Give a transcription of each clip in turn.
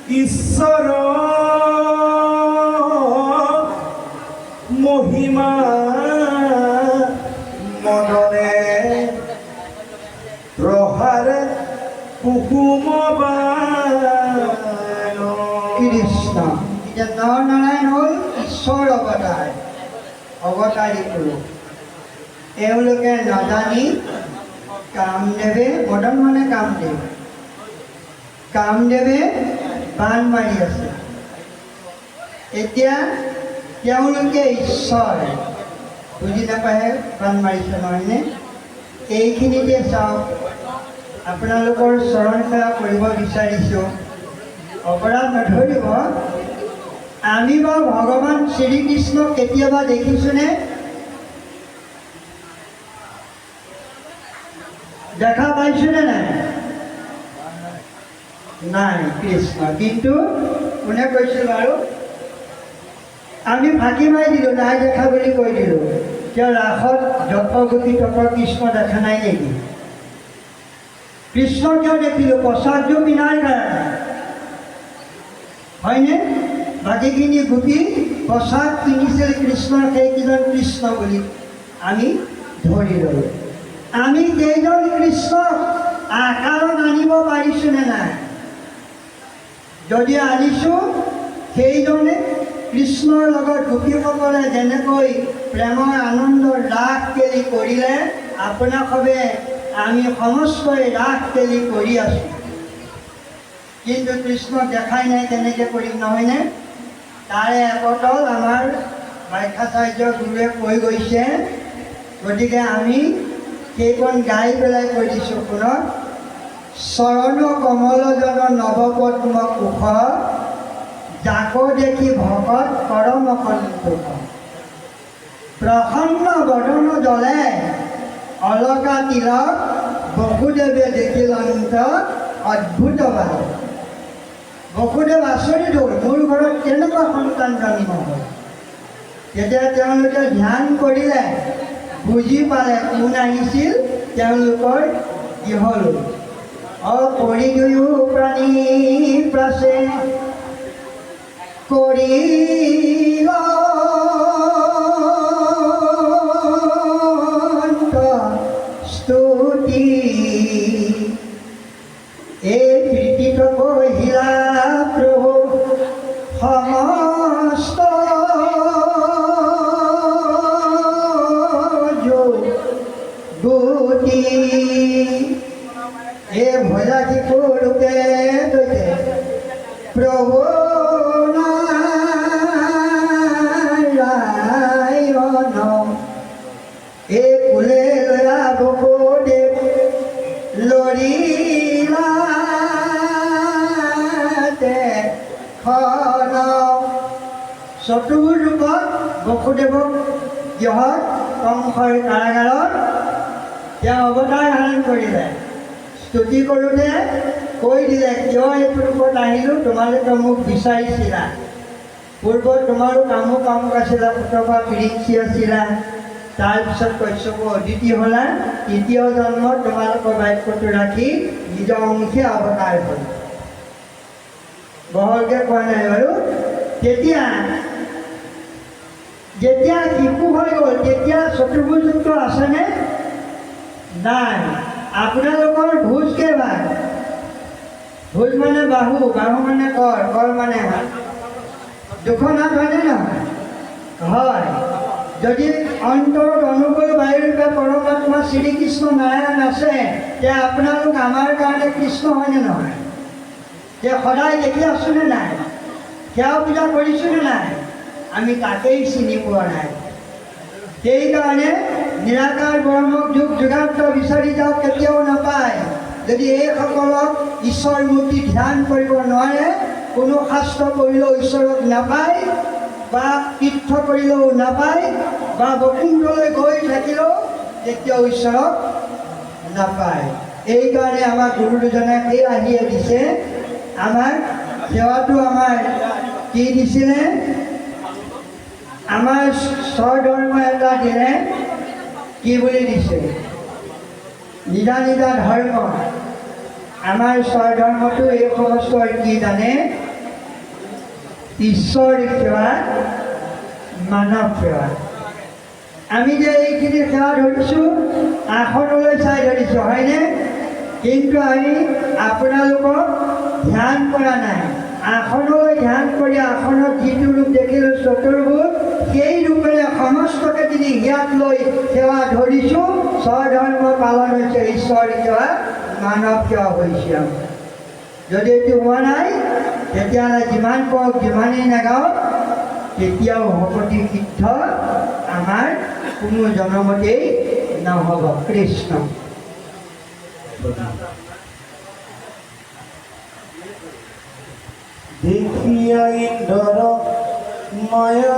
ঈশ্বৰ মহিমা মননে প্ৰহাৰে কুকুম কৃষ্ণ এতিয়া নৰনাৰায়ণ হ'ল ঈশ্বৰ অৱতাৰী পুৰুষ। এওঁলোকে নাজানি কামদেৱে মদন মানে কামদেৱে বাণ মাৰি আছে। এতিয়া তেওঁলোকে ঈশ্বৰ বুজি নাপায় বাণ মাৰিছে নহয়নে? এইখিনিতে চাওক, আপোনালোকৰ চৰণ সেৱা কৰিব বিচাৰিছোঁ, অপৰাধ নধৰিব। আমি বাৰু ভগৱান শ্ৰীকৃষ্ণক কেতিয়াবা দেখিছোঁনে? দেখা পাইছোঁনে নাই? নাই কৃষ্ণ। কিন্তু কোনে কৈছিল বাৰু? আমি ফাঁকি মাৰি দিলোঁ, নাই দেখা বুলি কৈ দিলোঁ। কিয় ৰাসত যত গোপী তত কৃষ্ণ দেখা নাই নেকি? কৃষ্ণ কিয় দেখিলোঁ? প্ৰসাদযোৰ পিন্ধাৰ কাৰণে, হয়নে? বাকীখিনি গোপী প্ৰসাদ কিনিছিল কৃষ্ণৰ, সেইকেইজন কৃষ্ণ বুলি আমি ধৰি ল'লোঁ। আমি কেইজন কৃষ্ণক আকাৰত আনিব পাৰিছোঁনে নাই? যদি আনিছোঁ, সেইজনে কৃষ্ণৰ লগত গোপীসকলে যেনেকৈ প্ৰেমৰ আনন্দ ৰাস কেলি কৰিলে, আপোনাসৱে আমি সমস্তই ৰাস কেলি কৰি আছোঁ। কিন্তু কৃষ্ণক দেখাই নাই, কেনেকৈ কৰিম নহয়নে? তাৰে একতল আমাৰ বাখ্যাচাৰ্য গুৰুৱে কৈ গৈছে। গতিকে আমি সেইখন গাই পেলাই কৈ দিছোঁ শুনক। চৰণ কমলজন নৱপদ্ম কুশ, যাক দেখি ভকত পৰম সন্তোষ। প্ৰসন্ন বদন জলে অলকা তিলক, বসুদেৱে দেখিলন্ত অদ্ভুত বালক। বসুদেৱ আচৰিত হ'ল, মোৰ ঘৰত কেনেকুৱা সন্তান জন্ম হ'ল। তেতিয়া তেওঁলোকে ধ্যান কৰিলে, বুজি পালে কোন আহিছিল তেওঁলোকৰ গৃহলৈ। অপৰি দুয়ো প্ৰাণী প্ৰাচে কৰিল স্তুতি, এই প্ৰীতিত কহিলা প্ৰভু সমস্ত গতি। এ ভয়াজি কৰোতে দৈতে প্ৰভু নাৰায়ণ, এ কুলে লয়া বসুদেৱ লৰিলা দেখন। চতুৰ্ভুজ ৰূপত বসুদেৱক গৃহত কংসৰ কাৰাগাৰত তেওঁ অৱতাৰ ধাৰণ কৰিলে। স্তুতি কৰোঁতে কৈ দিলে, কিয় এইটো ৰূপত আহিলোঁ? তোমালোকে মোক বিচাৰিছিলা। পূৰ্বত তোমালোক আমুক আছিলা, পুতপা পিৰিঞ্চি আছিলা। তাৰপিছত কশ্যপ অদিতি হ'লা। তৃতীয় জন্মত তোমালোকৰ বাক্যটো ৰাখি নিজৰ অংশে অৱতাৰ হ'ল। বহলকৈ কোৱা নাই বাৰু। যেতিয়া শিশু হৈ গ'ল, তেতিয়া চতুৰ্ভুজযুক্ত আছেনে? নাই। আপোনালোকৰ ভোজ কেইভাগ? ভোজ মানে বাহু, বাহু মানে কৰ, কৰ মানে হাত। দুখন হাত হয়নে নহয়? হয়। যদি অন্তৰত অনুকূল বায়ুৰূপে পৰমাত্মা শ্ৰীকৃষ্ণ নাৰায়ণ আছে, যে আপোনালোক আমাৰ কাৰণে কৃষ্ণ হয়নে নহয়? যে সদায় দেখি আছোঁনে নাই? সেৱা পূজা কৰিছোঁনে নাই? আমি তাকেই চিনি পোৱা নাই। সেইকাৰণে নিৰাকাৰ ব্ৰহ্মক যুগ যুগান্ত বিচাৰি যাওক, কেতিয়াও নাপায়। যদি এইসকলক ঈশ্বৰ মূৰ্তি ধ্যান কৰিব নোৱাৰে, কোনো শাস্ত্ৰ কৰিলেও ঈশ্বৰক নাপায়, বা তীৰ্থ কৰিলেও নাপায়, বা বৈকুণ্ঠলৈ গৈ থাকিলেও তেতিয়াও ঈশ্বৰক নাপায়। এইকাৰণে আমাক গুৰু দুজনে এই আহিয়ে দিছে। আমাক সেৱাটো আমাৰ কি দিছিলে? আমাৰ স্বধৰ্ম এটা দিলে। কি বুলি দিছে? নিজা নিজা ধৰ্ম। আমাৰ স্বধৰ্মটো এই সমস্ত কি জানে? ঈশ্বৰিক সেৱা, মানৱ সেৱা। আমি যে এইখিনি সেৱা ধৰিছোঁ আসনলৈ চাই ধৰিছোঁ, হয়নে? কিন্তু আমি আপোনালোকক ধ্যান কৰা নাই। আসনলৈ ধ্যান কৰি আসনত যিটো ৰূপ দেখিলোঁ চতুৰ্ভুজ, সেই ৰূপেৰে সমস্তকে যদি হিয়াত লৈ সেৱা ধৰিছোঁ, স্বধৰ্ম পালন হৈছে, ঈশ্বৰিক সেৱা, মানৱ সেৱা হৈছে। যদি এইটো হোৱা নাই, তেতিয়াহ'লে যিমান কওক যিমানেই নাগাওক, তেতিয়াও ভকতি সিদ্ধ আমাৰ কোনো জনমতেই নহ'ব। কৃষ্ণ। দেখিয়া ইন্দ্ৰ মায়া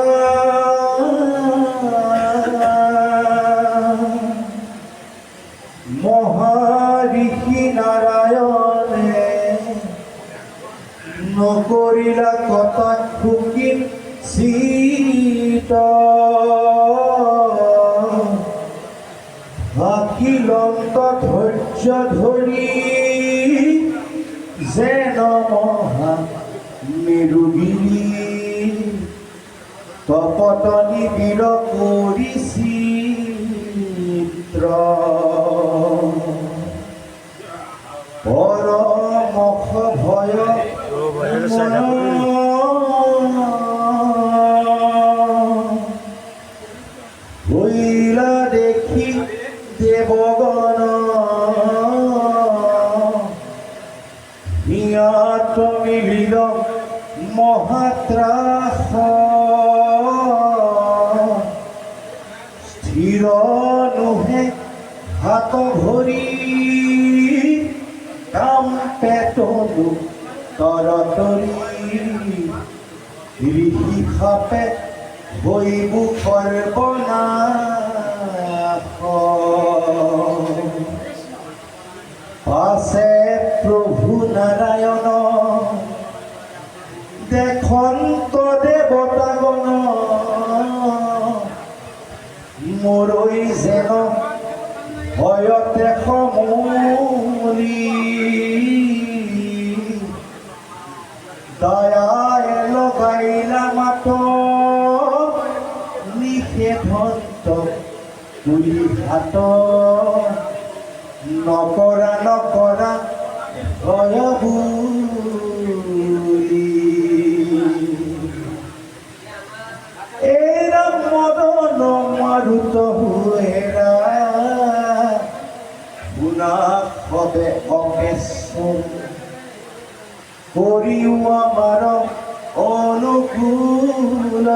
মহাঋষি নাৰায়ণে নকৰিলা কটাক্ষ চিত আখিলন্ত ধৈৰ্য ধৰি যেন মহা মেৰুগিৰি তপতনি বীৰ কৰি চিত্ৰ পৰমখ ভয় হইলা দেখি দেবগণ হিয়াত মিলিল মহাত্ৰাস স্থিৰ নোহে হাত ভৰি কাম পেটলো তৰতৰি ঋষি খাপে হইব সৰ্বনাশ পাছে প্ৰভু নাৰায়ণ দেখন্ত দেৱতাগণ মৰৈ যেন ভয়তে সমূলি দয়ায় লগাইলা মাত নিষেধন্ত তুলি হাত নকৰা নকৰা ভয় বুলি এৰা মদন মাৰুত হেৰা শুনা হবে অকেশ্বৰ কৰিও আমাৰ অনুকূল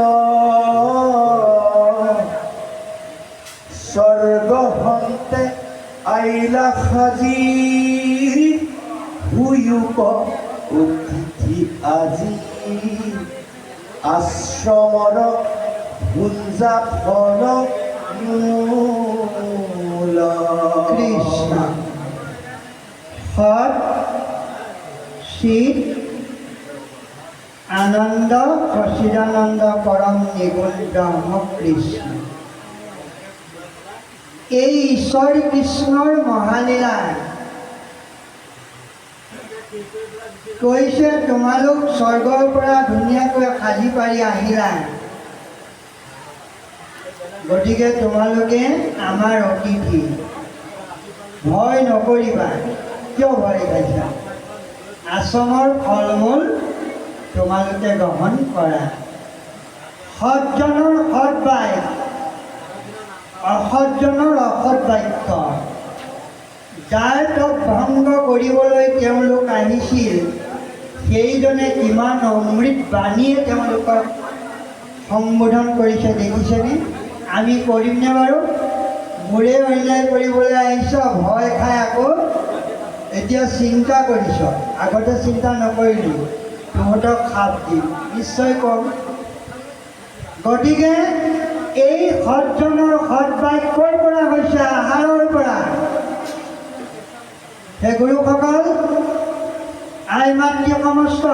স্বৰ্গহন্তে আইলা সাজি হুয়ুক অতিথি আজি আশ্ৰমৰ গুঞ্জা ফল মূল। কৃষ্ণ। সৎ চিত আনন্দ সচিদানন্দ পৰম নিগুণ ব্ৰহ্ম কৃষ্ণ। এই ঈশ্বৰ কৃষ্ণৰ মহালীলা কৈছে, তোমালোক স্বৰ্গৰ পৰা ধুনীয়াকৈ সাজি পাৰি আহিলা, গতিকে তোমালোকে আমাৰ অতিথি, ভয় নকৰিবা। কিয় ভয় খাইছা? আশ্ৰমৰ ফল মূল তোমালোকে গ্ৰহণ কৰা। সৎজনৰ সৎ বাক্য, অসৎজনৰ অসৎ বাক্য, যাৰ তপ ভংগ কৰিবলৈ তেওঁলোক আহিছিল, সেইজনে কিমান অমৃত বাণীয়ে তেওঁলোকক সম্বোধন কৰিছে দেখিছেনে? আমি কৰিমনে বাৰু? মোৰে অন্যায় কৰিবলৈ আহিছ, ভয় খাই আকৌ এতিয়া চিন্তা কৰিছ, আগতে চিন্তা নকৰিলি, তহঁতক খাপ দিম, নিশ্চয় কম। গতিকে এই সৎজনৰ সৎ বাক্যৰ পৰা হৈছে, আহাৰৰ পৰা। হে গুৰুসকল, আই মাতৃ সমস্ত,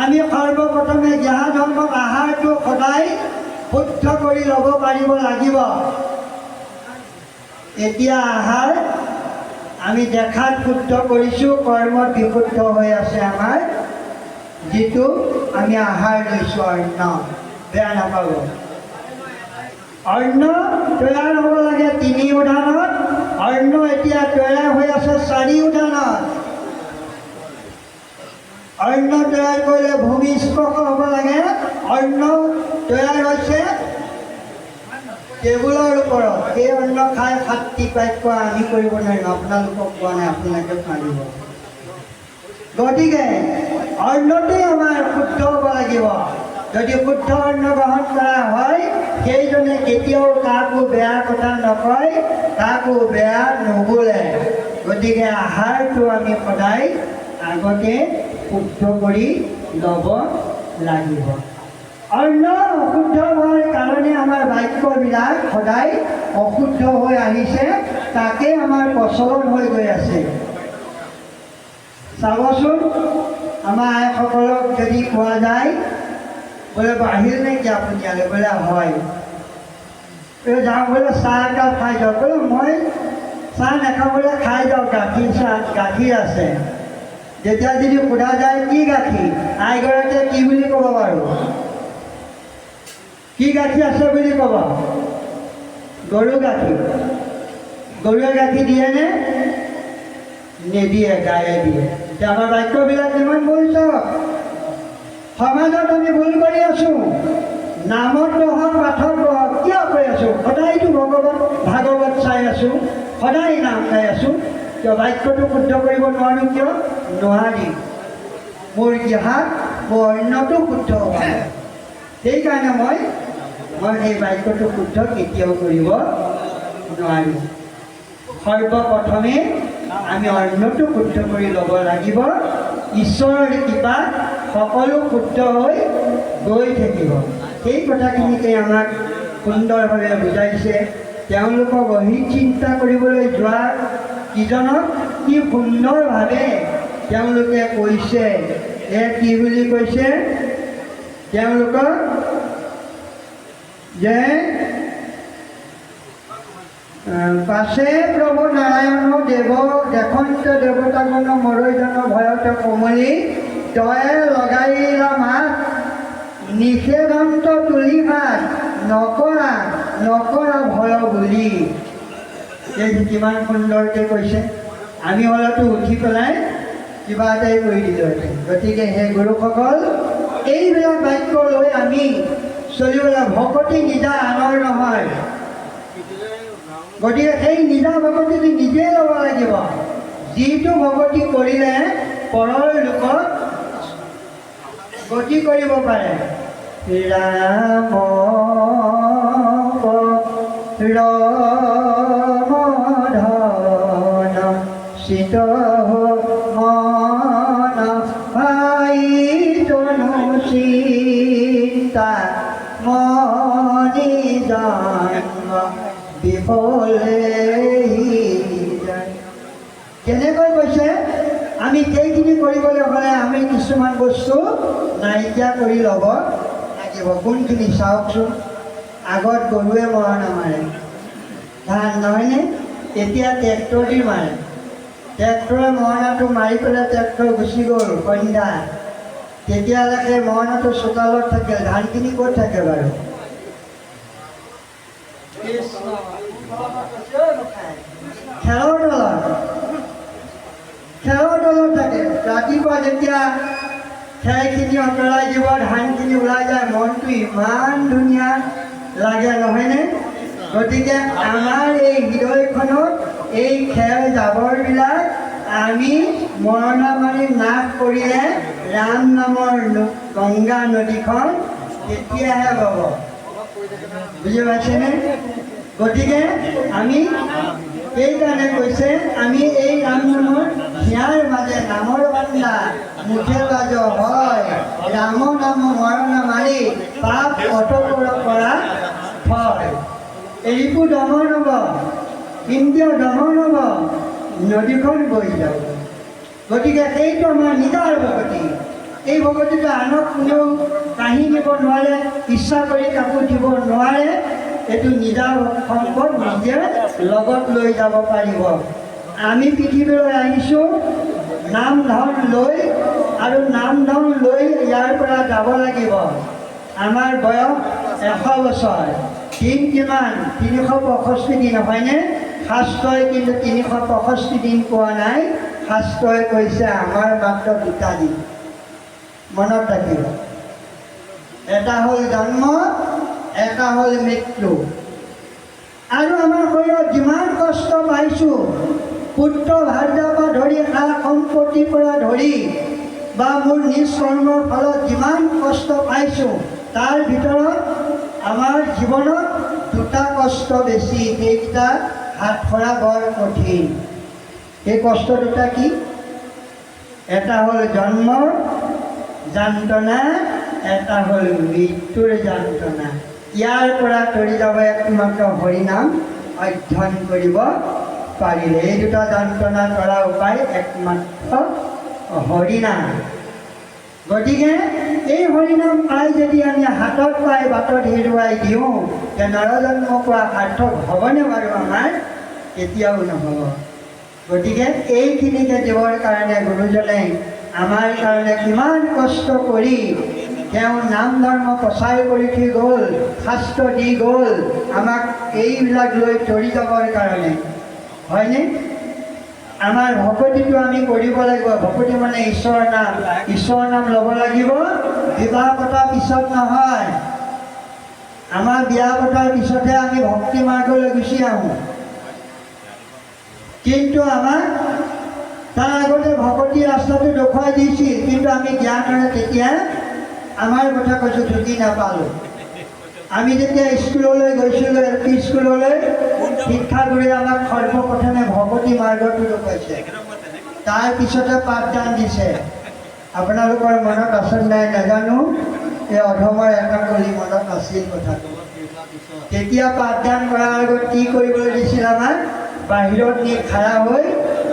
আমি সৰ্বপ্ৰথমে জ্ঞান ধৰ্মক আহাৰটো সদায় শুদ্ধ কৰি ল'ব পাৰিব লাগিব। এতিয়া আহাৰ আমি দেখাত শুদ্ধ কৰিছোঁ, কৰ্মত বিশুদ্ধ হৈ আছে আমাৰ যিটো আমি আহাৰ লৈছোঁ অন্ন, বেয়া নাপাব। অন্ন তৈয়াৰ হ'ব লাগে 3 উঠানত, অন্ন এতিয়া তৈয়াৰ হৈ আছে 4 উঠানত। অন্ন তৈয়াৰ কৰিলে ভূমি স্পৰ্শ হ'ব লাগে, অন্ন তৈয়াৰ হৈছে টেবুলৰ ওপৰত। সেই অন্ন খাই 7টি বাক্য আমি কৰিব নোৱাৰিম, আপোনালোকক কোৱা নাই, আপোনালোকে পাৰিব। গতিকে অন্নতেই আমাৰ শুদ্ধ হ'ব লাগিব। যদি শুদ্ধ অন্ন গ্ৰহণ কৰা হয়, সেইজনে কেতিয়াও কাকো বেয়া কথা নকয়, কাকো বেয়া নবোলে। গতিকে আহাৰটো আমি সদায় আগতে শুদ্ধ কৰি ল'ব লাগিব। অন্ন অশুদ্ধ হোৱাৰ কাৰণে আমাৰ বাক্যবিলাক সদায় অশুদ্ধ হৈ আহিছে, তাকে আমাৰ প্ৰচলন হৈ গৈ আছে। চাবচোন, আমাৰ আইসকলক যদি কোৱা যায়, বোলে বাহিৰ নেকি আপুনি ইয়ালৈ, বোলে হয়, যাওঁ বোলে চাহ একাপ খাই যাওক, বোলে মই চাহ নাখাবলৈ খাই যাওঁ, গাখীৰ চাহ গাখীৰ আছে। যেতিয়া যদি সোধা যায় কি গাখীৰ, আইগৰাকীয়ে কি বুলি ক'ব বাৰু? কি গাখীৰ আছে বুলি ক'ব? গৰু গাখীৰ। গৰুৱে গাখীৰ দিয়েনে? নিদিয়ে, গায়ে দিয়ে। এতিয়া আমাৰ বাক্যবিলাক কিমান ভুল চাওক। সমাজত আমি ভুল কৰি আছোঁ। নামত নহওক, পাঠত নহওক, কিয় কৈ আছোঁ? সদায়তো ভাগৱত চাই আছোঁ, সদায় নাম গাই আছোঁ। কিয় বাক্যটো শুদ্ধ কৰিব নোৱাৰোঁ? কিয় নোৱাৰি? মোৰ জিহাত মোৰ অন্যটো শুদ্ধ হ'ব। সেইকাৰণে মই এই বাক্যটো শুদ্ধ কেতিয়াও কৰিব নোৱাৰিম। সৰ্বপ্ৰথমে আমি অন্যটো শুদ্ধ কৰি ল'ব লাগিব। ঈশ্বৰৰ কৃপাত সকলো শুদ্ধ হৈ গৈ থাকিব। সেই কথাখিনিকে আমাক সুন্দৰভাৱে বুজাইছে। তেওঁলোকক অহিত চিন্তা কৰিবলৈ যোৱা কিজনক কি সুন্দৰভাৱে তেওঁলোকে কৈছে। কি বুলি কৈছে তেওঁলোকক? যে পাছে প্ৰভু নাৰায়ণ দেৱ দেখন্ত দেৱতাগণ মৰৈজন ভয়ত কমলি দয়ে লগাইলা মাত নিষেধন্ত তুলি মাত নকৰা ভয় বুলি। এই কিমান সুন্দৰকৈ কৈছে। আমি হ'লেতো উঠি পেলাই কিবা এটাই কৰি দিলোঁহেঁতেন। গতিকে সেই গুৰুসকল, এইবিলাক বাক্য লৈ আমি চলিবলৈ, ভকতি নিজা আনৰ নহয়। গতিকে সেই নিজা ভকতিটো নিজে ল'ব লাগিব। যিটো ভকতি কৰিলে পৰৰ লোকক গতি কৰিব পাৰে। ৰাম ৰমধন চিত মন ভাই তনু চিন্তা মনি জন্ম বিফলে। কেনেকৈ কৈছে? আমি সেইখিনি কৰিবলৈ হ'লে আমি কিছুমান বস্তু নাইকিয়া কৰি ল'ব লাগিব। কোনখিনি চাওকচোন। আগত গৰুৱে মৰণা নামাৰে ধান, নহয়নে? এতিয়া ট্ৰেক্টৰ দি মাৰে। ট্ৰেক্টৰে মৰণাটো মাৰি পেলাই ট্ৰেক্টৰ গুচি গ'ল সন্ধ্যা। তেতিয়ালৈকে মৰণাটো চোতালত থাকে, ধানখিনি ক'ত থাকে বাৰু? খেৰৰ তলত থাকে। ৰাতিপুৱা যেতিয়া খেৰখিনি আঁতৰাই দিব, ধানখিনি ওলাই যায়, মনটো ইমান ধুনীয়া লাগে, নহয়নে? গতিকে আমাৰ এই হৃদয়খনত এই খেৰ জাবৰবিলাক আমি মৰণা মাৰি নাশ কৰিলে ৰাম নামৰ গংগা নদীখন তেতিয়াহে বব। বুজি পাইছেনে? গতিকে আমি সেইকাৰণে কৈছে, আমি এই ৰাম নামৰ হিয়াৰ মাজে নামৰ বান্দা মুঠে বাজ হয়, ৰাম নাম মৰণা মাৰি পাপ অটকৰ পৰা হয়। এৰিপু দমন হ'ব, ইন্দ্ৰিয় দমন হ'ব, নদীখন বৈ যাব। গতিকে সেইটো আমাৰ নিজাৰ ভকতি। এই ভকতিটো আনক কোনেও কাঢ়ি নিব নোৱাৰে, ইচ্ছা কৰি কাকো দিব নোৱাৰে। এইটো নিজা সম্পদ নিজে লগত লৈ যাব পাৰিব। আমি পৃথিৱীলৈ আহিছোঁ নাম ধন লৈ আৰু নাম ধন লৈ ইয়াৰ পৰা যাব লাগিব। আমাৰ বয়স 100 বছৰ। দিন কিমান? 365 দিন, হয়নে? শাস্ত্ৰই কিন্তু 365 দিন কোৱা নাই। শাস্ত্ৰই কৈছে আমাৰ মাত্ৰ 2টা দিন। মনত ৰাখিব, এটা হ'ল জন্ম, এটা হ'ল মৃত্যু। আৰু আমাৰ শৰীৰত যিমান কষ্ট পাইছোঁ, পুত্ৰ ভাৰ্যাৰ পৰা ধৰি সা সম্পত্তিৰ পৰা ধৰি বা মোৰ নিজ কৰ্মৰ ফলত যিমান কষ্ট পাইছোঁ, তাৰ ভিতৰত আমাৰ জীৱনত 2টা কষ্ট বেছি। সেইকেইটা হাত ধৰা বৰ কঠিন। এই কষ্ট 2টা কি? এটা হ'ল জন্মৰ যন্ত্ৰণা, এটা হ'ল মৃত্যুৰ যন্ত্ৰণা। ইয়াৰ পৰা তৰি যাব একমাত্ৰ হৰিনাম অধ্যয়ন কৰিব পাৰিলে। এই 2টা যন্ত্ৰণা তৰা উপায় একমাত্ৰ হৰিনাম। গতিকে এই হৰিনাম পাই যদি আমি হাতত পাই বাটত হেৰুৱাই দিওঁ, যে নৰজন্ম পোৱা সাৰ্থক হ'বনে বাৰু আমাৰ? কেতিয়াও নহ'ব। গতিকে এইখিনিকে দিবৰ কাৰণে গুৰুজনে আমাৰ কাৰণে কিমান কষ্ট কৰি তেওঁ নাম ধৰ্ম প্ৰচাৰ কৰি থৈ গ'ল, শাস্ত্ৰ দি গ'ল আমাক এইবিলাক লৈ তৰি যাবৰ কাৰণে, হয়নে? আমাৰ ভকতিটো আমি কৰিব লাগিব। ভকতি মানে ঈশ্বৰৰ নাম ল'ব লাগিব। বিবাহ পতাৰ পিছত নহয়। আমাৰ বিয়া পতাৰ পিছতহে আমি ভক্তি মাৰ্গলৈ গুচি আহোঁ। কিন্তু আমাক তাৰ আগতে ভকতি ৰাস্তাটো দেখুৱাই দিছিল, কিন্তু আমি জ্ঞানেৰে তেতিয়া আমাৰ কথা কৈছোঁ ঢুকি নাপালোঁ। আমি যেতিয়া স্কুললৈ গৈছিলোঁ, LP স্কুললৈ, শিক্ষাগুৰুৱে আমাক সৰ্বপ্ৰথমে ভকতি মাৰ্গটো দেখুৱাইছে, তাৰপিছতে পাঠদান দিছে। আপোনালোকৰ মনত আছে নাই নাজানো, এই অধমৰ এটা কলি মনত আছিল কথাটো। তেতিয়া পাঠদান কৰাৰ আগত কি কৰিবলৈ দিছিল আমাক? বাহিৰত নি খাৰা হৈ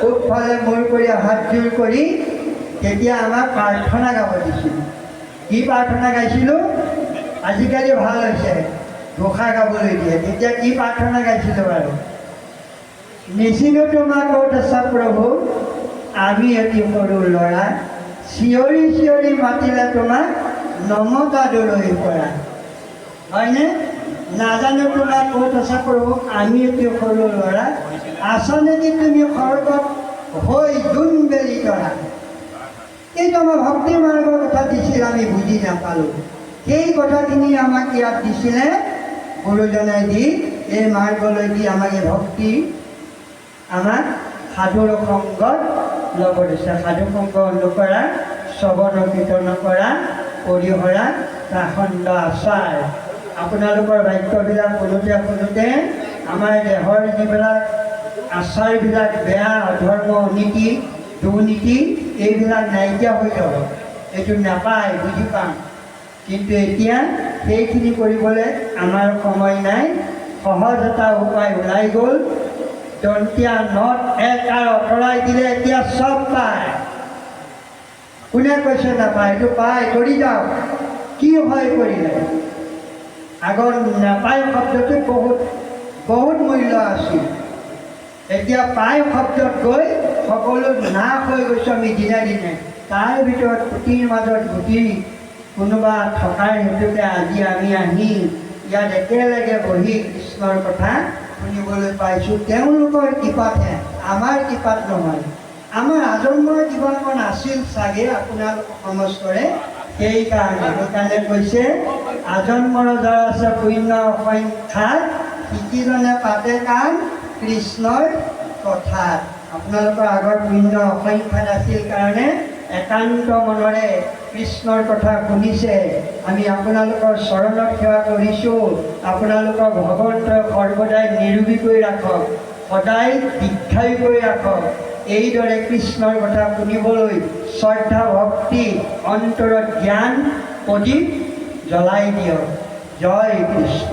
পূবফালে মূৰ কৰি হাতযোৰ কৰি তেতিয়া আমাক প্ৰাৰ্থনা গাব দিছিল। কি প্ৰাৰ্থনা গাইছিলোঁ? আজিকালি ভাল হৈছে, ঘোষা গাবলৈ দিয়ে। তেতিয়া কি প্ৰাৰ্থনা গাইছিলোঁ বাৰু? নিচিনো তোমাক ক'ত আছা প্ৰভু, আমি এটি সৰু ল'ৰা, চিঞৰি চিঞৰি মাতিলে তোমাক নমতা দূৰৈৰ পৰা। হয়নে? নাজানো তোমাক ক'ত আছা প্ৰভু, আমি এটি সৰু ল'ৰা, আঁচনেদি তুমি স্বৰ্গত হৈ জোন বেলি তৰা। এইটো আমাৰ ভক্তি মাৰ্গৰ কথা দিছিল, আমি বুজি নাপালোঁ। সেই কথাখিনি আমাক ইয়াত দিছিলে গুৰুজনে দি, এই মাৰ্গলৈ দি আমাক এই ভক্তি আমাক সাধুৰ সংগত ল'ব দিছে। সাধু সংগ নকৰা, শ্ৰৱণ কীৰ্তন কৰা, পৰিহৰা, প্ৰাসণ্ড আচাৰ। আপোনালোকৰ বাক্যবিলাক শুনোতে আমাৰ দেহৰ যিবিলাক আচাৰবিলাক বেয়া, অধৰ্ম, অনীতি, দুৰ্নীতি, এইবিলাক নাইকিয়া হৈ যাব। এইটো নাপায়, বুজি পাম। কিন্তু এতিয়া সেইখিনি কৰিবলৈ আমাৰ সময় নাই। সহজ এটা উপায় ওলাই গ'ল। দন্তীয়া নট এক আৰু আঁতৰাই দিলে এতিয়া চব পায়। কোনে কৈছে নাপায়? এইটো পায়, কৰি যাওক। কি হয় কৰিলে? আগৰ নাপায় শব্দটো বহুত মূল্য আছিল। এতিয়া পায় শব্দত গৈ সকলো নাশ হৈ গৈছোঁ আমি দিনে দিনে। তাৰ ভিতৰত পুথিৰ মাজত গুটি কোনোবা থকাৰ হেতুকে আজি আমি আহি ইয়াত একেলগে বহি কৃষ্ণৰ কথা শুনিবলৈ পাইছোঁ। তেওঁলোকৰ কৃপাতহে, আমাৰ কৃপাত নহয়। আমাৰ আজন্মৰ কিবা অকণ আছিল চাগে আপোনালোক সমস্তৰে। সেইকাৰণে কৈছে আজন্মৰ যাৰ আছে পুণ্য অসংখ্যাত, শিকিজনে পাতে কাণ কৃষ্ণৰ কথাত। আপোনালোকৰ আগৰ পুণ্য অসংখ্যাত আছিল কাৰণে একান্ত মনেৰে কৃষ্ণৰ কথা শুনিছে। আমি আপোনালোকৰ চৰণত সেৱা কৰিছোঁ। আপোনালোকক ভগৱন্তই সৰ্বদাই নিৰোগী কৰি ৰাখক, সদায় দীৰ্ঘায়ু কৰি ৰাখক। এইদৰে কৃষ্ণৰ কথা শুনিবলৈ শ্ৰদ্ধা ভক্তি অন্তৰত জ্ঞান প্ৰদীপ জ্বলাই দিয়ক। জয় কৃষ্ণ।